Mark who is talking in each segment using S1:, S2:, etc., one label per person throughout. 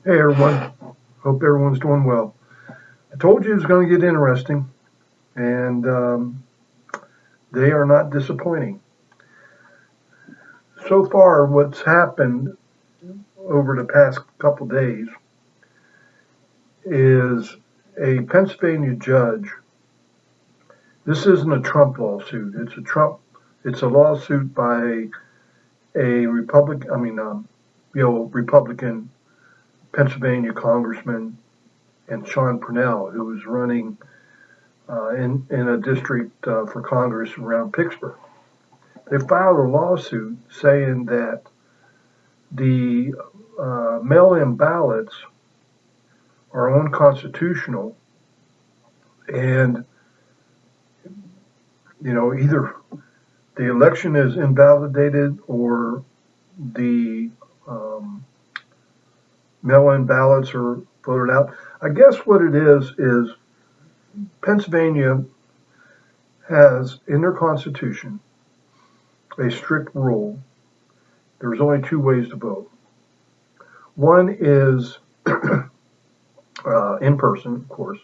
S1: Hey everyone, hope everyone's doing well. I told you it was going to get interesting, and they are not disappointing. So far, what's happened over the past couple days is a Pennsylvania judge. This isn't a Trump lawsuit. It's a lawsuit by a Republican Pennsylvania Congressman and Sean Purnell, who is running in a district for Congress around Pittsburgh. They filed a lawsuit saying that the mail-in ballots are unconstitutional, and either the election is invalidated or the um, mail-in ballots are voted out. I guess what it is Pennsylvania has in their constitution a strict rule. There's only two ways to vote. One is in person, of course.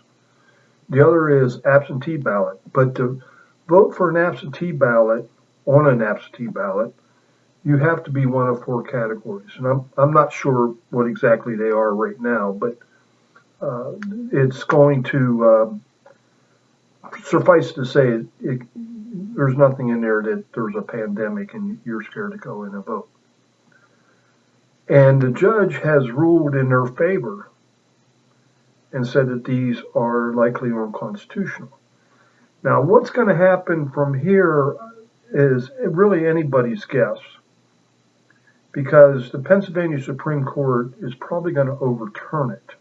S1: The other is absentee ballot. But to vote for an absentee ballot, on an absentee ballot, you have to be one of four categories. And I'm not sure what exactly they are right now, but it's going to suffice to say there's nothing in there that there's a pandemic and you're scared to go in and vote. And the judge has ruled in their favor and said that these are likely unconstitutional. Now, what's going to happen from here is really anybody's guess, because the Pennsylvania Supreme Court is probably going to overturn it.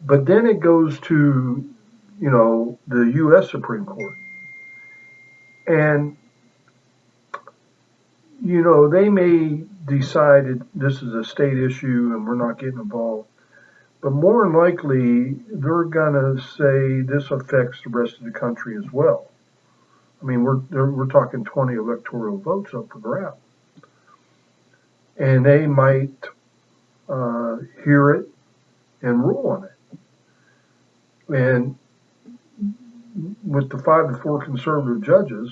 S1: But then it goes to, the U.S. Supreme Court. And, they may decide this is a state issue and we're not getting involved. But more than likely, they're going to say this affects the rest of the country as well. I mean, we're talking 20 electoral votes up for grabs. And they might hear it and rule on it. And with the 5-4 conservative judges,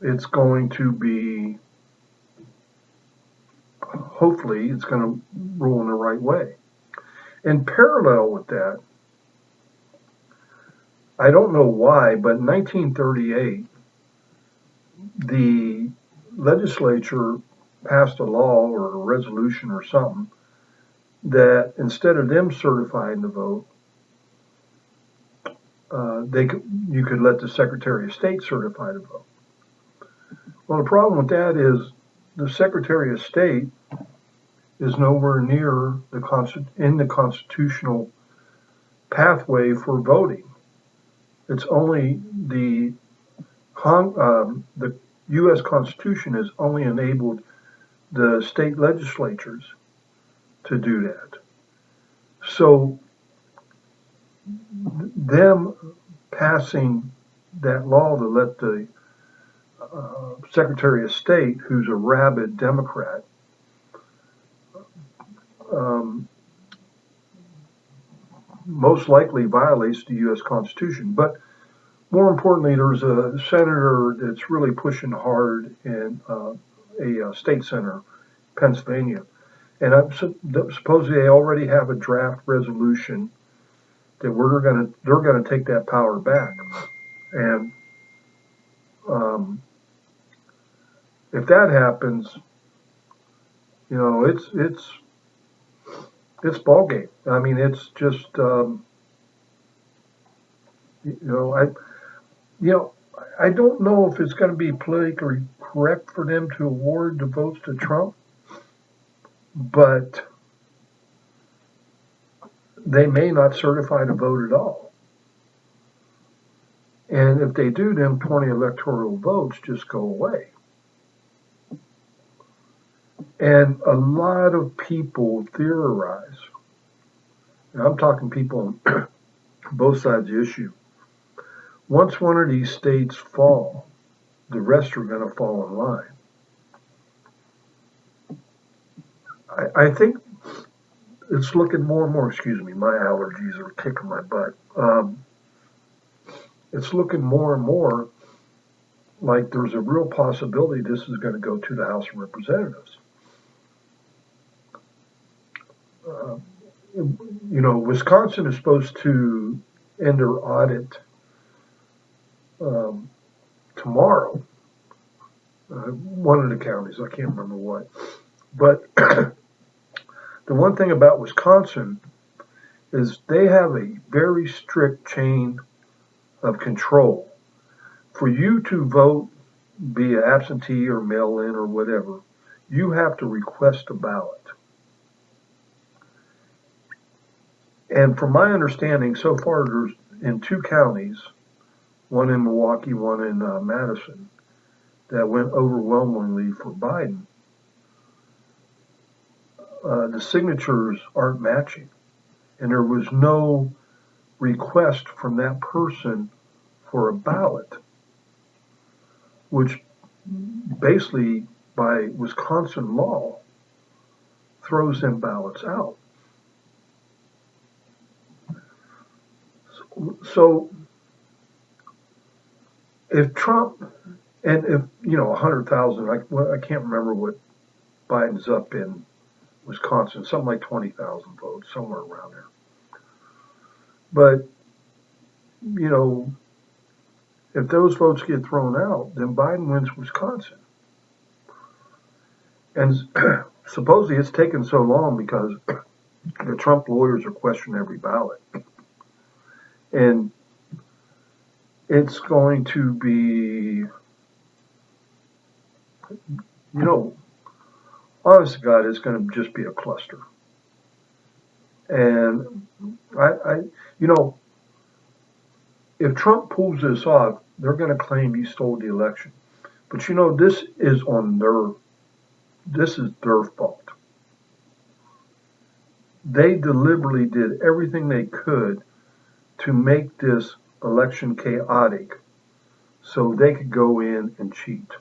S1: it's going to be, hopefully, it's going to rule in the right way. In parallel with that, I don't know why, but in 1938, the legislature passed a law or a resolution or something that instead of them certifying the vote, you could let the Secretary of State certify the vote. Well, the problem with that is the Secretary of State is nowhere near in the constitutional pathway for voting. It's only the U.S. Constitution has only enabled the state legislatures to do that. So them passing that law to let the Secretary of State, who's a rabid Democrat, most likely violates the U.S. Constitution. But more importantly, there's a senator that's really pushing hard in a state senator, Pennsylvania. And supposedly they already have a draft resolution that they're gonna take that power back. And if that happens, it's ball game. I mean, it's just I don't know if it's going to be politically correct for them to award the votes to Trump, but they may not certify the vote at all. And if they do, then 20 electoral votes just go away. And a lot of people theorize, and I'm talking people on both sides of the issue, once one of these states fall, the rest are going to fall in line. I think it's looking more and more, excuse me, my allergies are kicking my butt. It's looking more and more like there's a real possibility this is going to go to the House of Representatives. Uh, Wisconsin is supposed to end their audit um, tomorrow. One of the counties, I can't remember what. But the one thing about Wisconsin is they have a very strict chain of control. For you to vote, be it absentee or mail in or whatever, you have to request a ballot. And from my understanding, so far there's in 2 counties, one in Milwaukee, one in Madison, that went overwhelmingly for Biden. The signatures aren't matching, and there was no request from that person for a ballot, which basically, by Wisconsin law, throws them ballots out. So if Trump and if 100,000, I can't remember what Biden's up in Wisconsin, something like 20,000 votes, somewhere around there. But if those votes get thrown out, then Biden wins Wisconsin. And supposedly it's taken so long because the Trump lawyers are questioning every ballot. And it's going to be, honest to God, it's going to just be a cluster. And if Trump pulls this off, they're going to claim he stole the election. But this is their fault. They deliberately did everything they could to make this election chaotic so they could go in and cheat.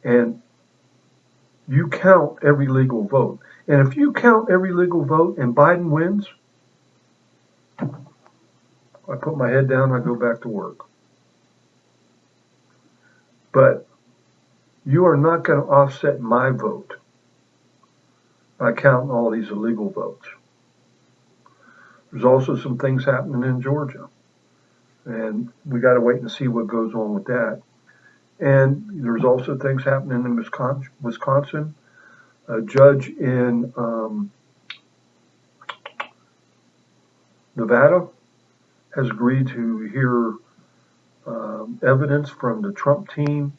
S1: And you count every legal vote. And if you count every legal vote and Biden wins, I put my head down, I go back to work. But you are not going to offset my vote by counting all these illegal votes. There's also some things happening in Georgia, and we got to wait and see what goes on with that. And there's also things happening in Wisconsin. A judge in Nevada has agreed to hear evidence from the Trump team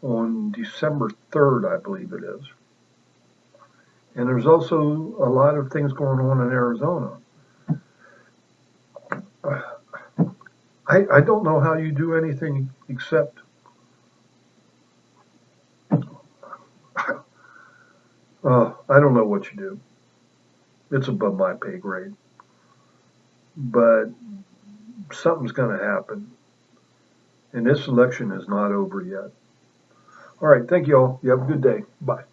S1: on December 3rd, I believe it is. And there's also a lot of things going on in Arizona. I don't know how you do anything except I don't know what you do. It's above my pay grade. But something's going to happen. And this election is not over yet. All right. Thank you all. You have a good day. Bye.